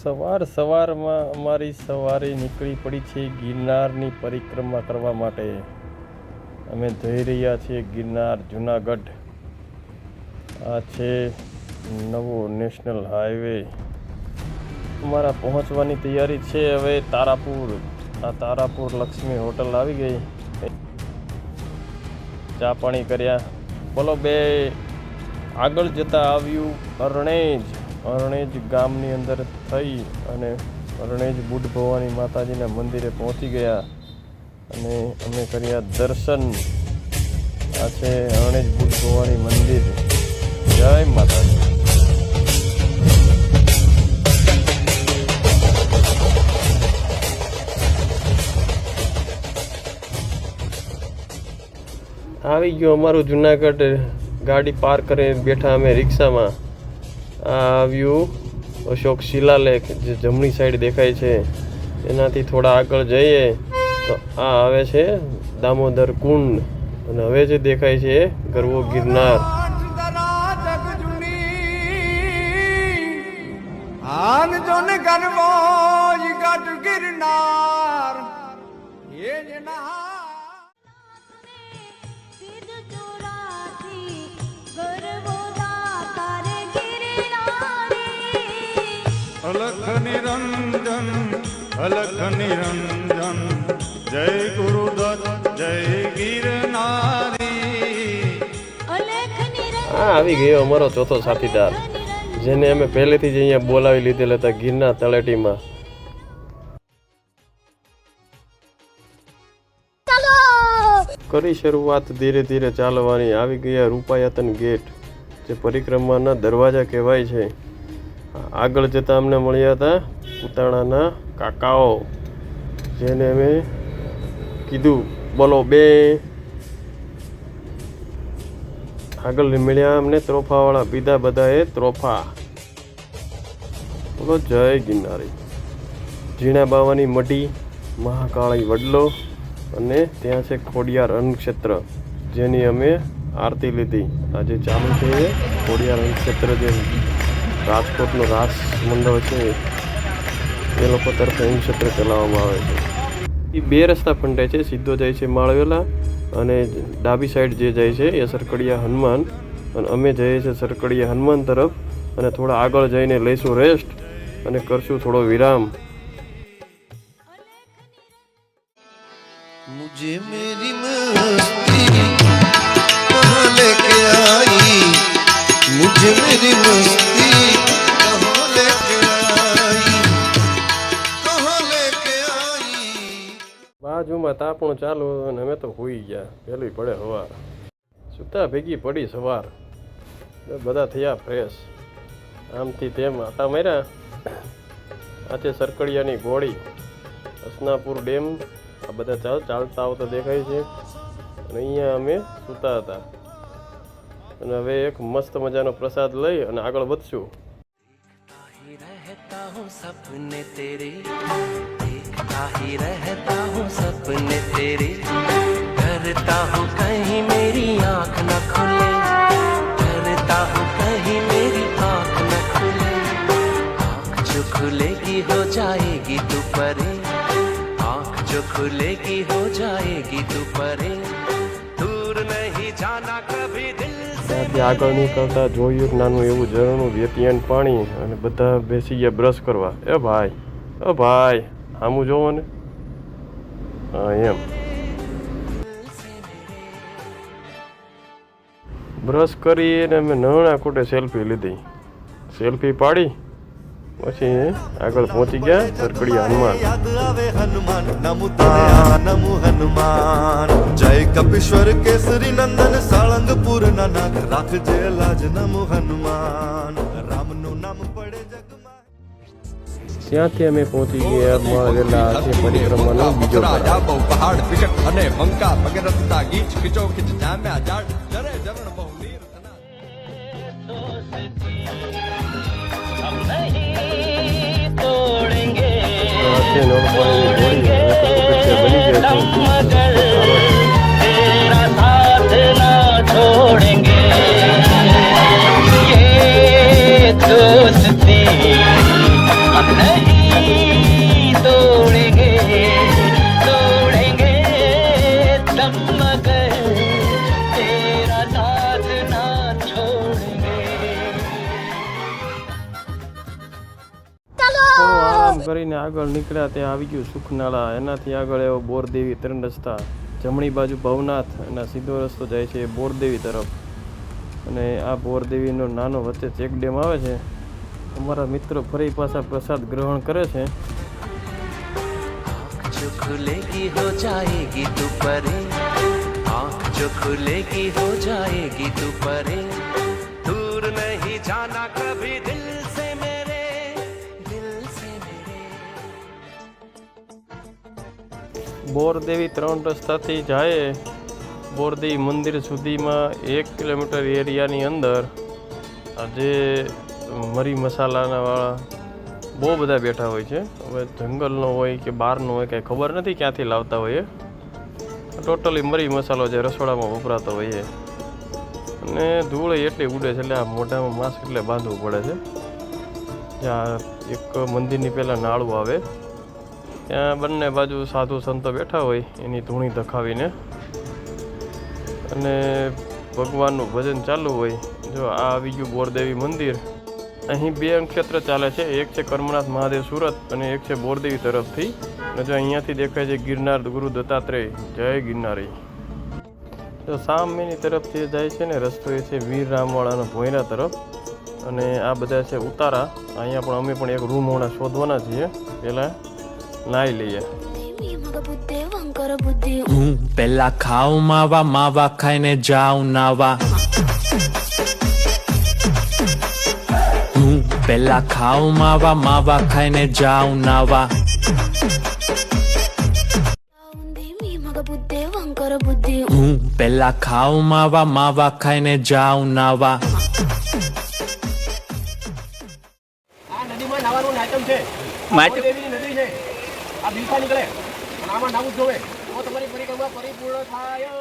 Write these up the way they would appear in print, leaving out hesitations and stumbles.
સવારમાં અમારી સવારે નીકળી પડી છે ગિરનારની પરિક્રમા કરવા માટે। અમે જઈ રહ્યા છીએ ગિરનાર જુનાગઢ। આ છે નવો નેશનલ હાઈવે। અમારા પહોંચવાની તૈયારી છે હવે તારાપુર। આ તારાપુર લક્ષ્મી હોટલ આવી ગઈ। ચા પાણી કર્યા। બોલો બે આગળ જતા આવ્યું અરણેજ ગામની અંદર થઈ અને અરણેજ બુદ્ધ ભવાની માતાજીના મંદિરે પહોંચી ગયા અને અમે કર્યા દર્શન। આ છે અરણેજ બુદ્ધ ભવાની મંદિર। જય માતાજી। આવી ગયો અમારું જુનાગઢ। ગાડી પાર્ક કરીને બેઠા અમે રિક્ષામાં। આ આવ્યું અશોક શિલાલેખ જે જમણી સાઈડ દેખાય છે। એનાથી થોડા આગળ જઈએ તો આ આવે છે દામોદર કુંડ અને હવે જે દેખાય છે ગરવો ગિરનાર। अलख निरंजन जय गुरुदत्त जय गिरनारी। આ આવી ગયો અમારો ચોથો સાથીદાર જેને અમે પહેલેથી જ અહીંયા બોલાવી લીધેલા હતા ગિરનાર તળેટીમાં। કરી શરૂઆત ધીરે ધીરે ચાલવાની। આવી ગયા રૂપાયતન ગેટ જે પરિક્રમાના દરવાજા કહેવાય છે। આગળ જતા અમને મળ્યા હતા ઉતાણાના કાકાઓ જેને અમે કીધું બોલો બે। આગળ મળ્યા અમને ત્રોફાવાળા પીધા બધાએ ત્રોફા। બોલો જય ગિરનારી। ઝીણા બાવાની મઢી મહાકાળી વડલો અને ત્યાં છે ખોડિયાર અન્નક્ષેત્ર જેની અમે આરતી લીધી। આજે ચાલુ છે ખોડિયાર અન્નક્ષેત્ર જે રાજકોટનો રાસ મંડળ છે એ લોકો તરફ અન્નક્ષેત્ર ચલાવવામાં આવે છે। એ બે રસ્તા ફંટાય છે। સીધો જાય છે માળવેલા અને ડાબી સાઈડ જે જાય છે એ સરકડિયા હનુમાન અને અમે જઈએ છીએ સરકડિયા હનુમાન તરફ અને થોડા આગળ જઈને લઈશું રેસ્ટ અને કરશું થોડો વિરામ। मुझे मेरी मस्ती कहाँ लेके आई, मुझे मेरी मस्ती कहाँ लेके आई, कहाँ लेके आई। બાજુમાં તાપણું ચાલુ અને અમે તો હોઈ ગયા। વહેલી પડે સવાર સુતા ભેગી પડી સવાર। બધા થયા ફ્રેશ। આમથી તેમ આટા માર્યા। આ છે સરકડિયાની ઘોડી હસનાપુર ડેમ। આ બધા ચાલતા આવતા દેખાય છે અને અહીંયા અમે સૂતા હતા અને હવે એક મસ્ત મજાનો પ્રસાદ લઈ અને આગળ વધશું। सपने तेरे देखता ही रहता हूँ सपने तेरे करता हूँ कहीं मेरी आँख न खुले करता हूँ कहीं मेरी आँख न खुले आँख जो खुलेगी हो जाएगी तू परे आँख जो खुलेगी हो जाएगी तू परे दूर नहीं जाना कभी दिल ત્યાંથી આગળ નીકળતા જોયું નાનું એવું ઝરણું વેતિયાન પાણી અને બધા બેસી ગયા બ્રશ કરવા। એ ભાઈ આમું જોવો ને। હા એમ બ્રશ કરીને અમે નાના કોટે સેલ્ફી લીધી। સેલ્ફી પાડી પછી આગળ પહોંચી ગયા સરકડિયા હનુમાન। याद आवे हनुमान नमु नमु हनुमान जय कपीश्वर केसरी नंदन साळंगपुर नाना राख जे लाज नमु हनुमान राम नु नाम पड़े जग में। ત્યાંથી અમે પહોંચી ગયા માળવેલા છે પરિક્રમાનો બીજો પહાડ વિકટ અને મંકા પગે રસ્તા ગીચ ખીચો ખીચ જામ્યા જાડ જરે જરણ બહુ નીર तेरा साथ ना छोड़ेंगे ये दोस्ती हम नहीं ફરીને આગળ નીકળ્યા ત્યાં આવી ગયું સુખનાળા. એનાથી આગળ એવો બોરદેવી 3 રસ્તા. જમણી બાજુ ભવનાથ અને સીધો રસ્તો જાય છે બોરદેવી તરફ. અને આ બોરદેવીનો નાનો વચ્ચે ચેક ડેમ આવે છે. અમારા મિત્રો ફરી પાછા પ્રસાદ ગ્રહણ કરે છે. जो खुलेगी हो जाएगी तू परे, आँख जो खुलेगी हो जाएगी तू परे, दूर नहीं जाना कभी दिल से मेरे, दिल से मेरे. બોરદેવી 3 રસ્તાથી જાય. બોરદેવી મંદિર સુધીમાં 1 કિલોમીટર એરિયાની અંદર આજે મરી મસાલાના વાળા બહુ બધા બેઠા હોય છે. હવે જંગલનો હોય કે બહારનો હોય કાંઈ ખબર નથી ક્યાંથી લાવતા હોઈએ. ટોટલી મરી મસાલો જે રસોડામાં વપરાતો હોઈએ. અને ધૂળ એટલી ઉડે છે એટલે આ મોઢામાં માસ્ક એટલે બાંધવું પડે છે. જ્યાં એક મંદિરની પહેલાં નાળું આવે ત્યાં બંને બાજુ સાધુ સંતો બેઠા હોય એની ધૂણી ધખાવીને અને ભગવાનનું ભજન ચાલુ હોય. જો આ આવી ગયું બોરદેવી મંદિર. અહીં 2 નક્ષત્ર ચાલે છે. એક છે કર્મનાથ મહાદેવ સુરત અને એક છે બોરદેવી તરફથી. અને જો અહીંયાથી દેખાય છે ગિરનાર ગુરુ દત્તાત્રેય. જય ગિરનારી. જો સામેની તરફથી જાય છે ને રસ્તો એ છે વીર રામવાળાનો ભોયરા તરફ. અને આ બધા છે ઉતારા. અહીંયા પણ અમે પણ એક રૂમ હમણાં શોધવાના છીએ. પહેલાં નાહી લઈએ. હું પેલા ખાઉં માવા, માવા ખાઈને જાઉં નાવા. હું પેલા ખાઉં માવા, માવા ખાઈને જાઉં નાવા. હું પેલા ખાઉં માવા, માવા ખાઈને જાઉં નાવા. આ નદીમાં નાવાનું આઈટમ છે. દેવીની નદી છે. આ બિલફા નીકળે અને આમાં નાવું જ જોવે તો તમારી પરિક્રમા પરિપૂર્ણ થાય.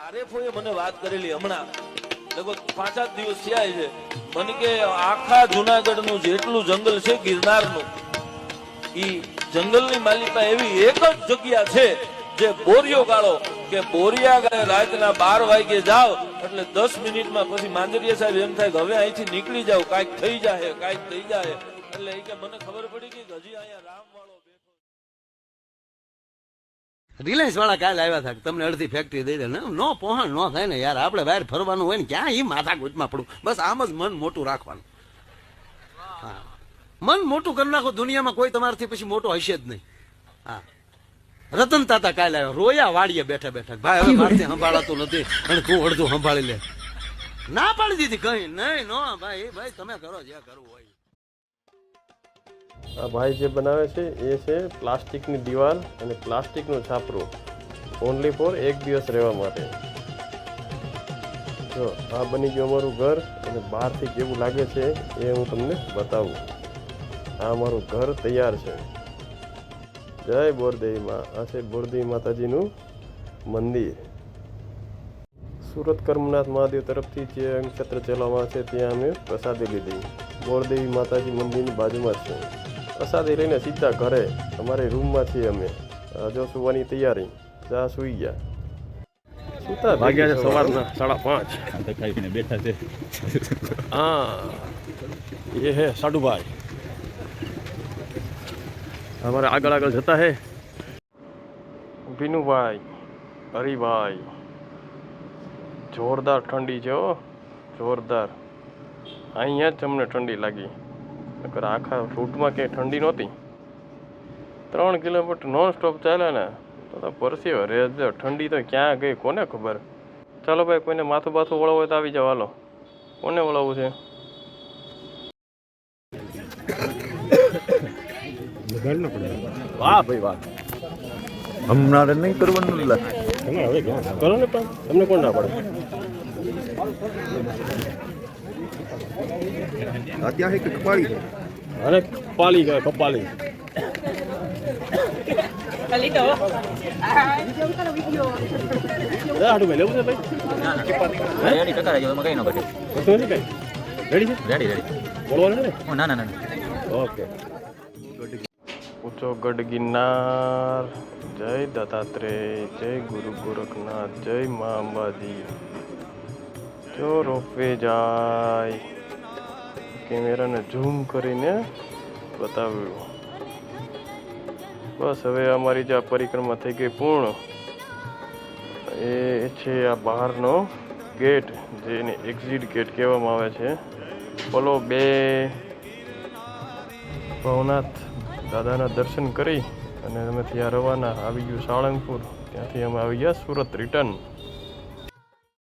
આરેફોએ મને વાત કરેલી હમણાં લગભગ 5-7 દિવસ થયા છે. મને કે આખા જુનાગઢનું જેટલું જંગલ છે ગિરનારનું, ઈ જંગલની માલિકા એવી એક જ જગ્યા છે જે બોરિયો ગાળો કે બોરિયા ગાળે રાતના 12 વાગે જાવ એટલે 10 મિનિટમાં પછી માંજરિયા સાહેબ એમ થાય કે હવે અહીંથી નીકળી જાવ, કાંઈક થઈ જાય કાંઈક થઈ જાય. એટલે એ કે મને ખબર પડી કે હજી અહીંયા રામ વાળો બેઠો. રિલાયન્સ વાળા કાલે આવ્યા હતા તમને અડધી ફેક્ટરી દઈ દે ને. નો પહોંચ ન થાય ને યાર. આપણે બહાર ફરવાનું હોય ને ક્યાં એ માથા કૂટમાં પડું. બસ આમ જ મન મોટું રાખવાનું. હા, મન મોટું કરી નાખો. દુનિયામાં કોઈ તમારાથી પછી મોટો હશે જ નહીં. હા, રતન તાતા કાલે આવ્યા, રોયા વાડીએ બેઠા બેઠા. ભાઈ હવે મારથી સંભાળાતું નથી અને તું અડધું સંભાળી લે. ના પાડી દીધી કઈ નહીં. નો ભાઈ, ભાઈ તમે કરો જે કરવું હોય. આ ભાઈ જે બનાવે છે એ છે પ્લાસ્ટિકની દિવાલ અને પ્લાસ્ટિકનું છાપરું. ઓનલી ફોર 1 દિવસ રહેવા માટે. જો આ બની ગયું અમારું ઘર. અને બહારથી કેવું લાગે છે એ હું તમને બતાવું. આ અમારું ઘર તૈયાર છે. જય બોરદેવીમાં. આ છે બોરદેવી માતાજીનું મંદિર. સુરત કર્મનાથ મહાદેવ તરફથી જે નક્ષત્ર ચલાવવામાં છે ત્યાં અમે પ્રસાદી લીધી. બોરદેવી માતાજી મંદિરની બાજુમાં જ છે. પ્રસાદી લઈને સીધા ઘરે અમારી રૂમમાં છીએ અમે. જો સુવાની તૈયારી. જા સુઈ ગયા. સુતા ભાગ્યા છે સવારના 5:30 બેઠા છે. હા, એ હે સાડુભાઈ. हमारे આગળ આગળ જતા હે વિનુભાઈ, હરિભાઈ. જોરદાર ઠંડી છે હો, જોરદાર. અહીંયા જ અમને ઠંડી લાગી. નકર આખા રૂટમાં ક્યાંય ઠંડી નહોતી. 3 કિલોમીટર નોન સ્ટોપ ચાલ્યા ને તો પરસ્યો રે. ઠંડી તો ક્યાં ગઈ કોને ખબર. ચાલો ભાઈ, કોઈને માથું બાથું વળવું હોય તો આવી જાવ. હાલો, કોને વળાવવું છે? વાહ ભાઈ વાહ. હમણાં નહીં કરવાનું. તમે હવે કરો ને, પણ તમને કોણ ના પડે? ત્યાં એક કપાળી છે અને કપાલી કપાલી હાડું ભાઈ લેવું છે ભાઈ રેડી ટકા રહેજો એમાં કઈ ન ઘટે કશું નથી કઈ રેડી છે રેડી બોલવાનું છે ના ના ના ઓકે ઊંચો ગઢ ગિરનાર જય દત્તાત્રેય જય ગુરુ ગોરખનાથ જય મા અંબાજી જો રોપવે જાય કેમેરાને ઝૂમ કરીને બતાવ્યું. બસ હવે અમારી જે આ પરિક્રમા થઈ ગઈ પૂર્ણ. એ છે આ બહારનો ગેટ જેને એક્ઝિટ ગેટ કહેવામાં આવે છે. બોલો 2 ભવનાથ દાદાના દર્શન કરી અને અમે ત્યાં રવાના આવી ગયું સાળંગપુર. ત્યાંથી અમે આવી ગયા સુરત રિટર્ન.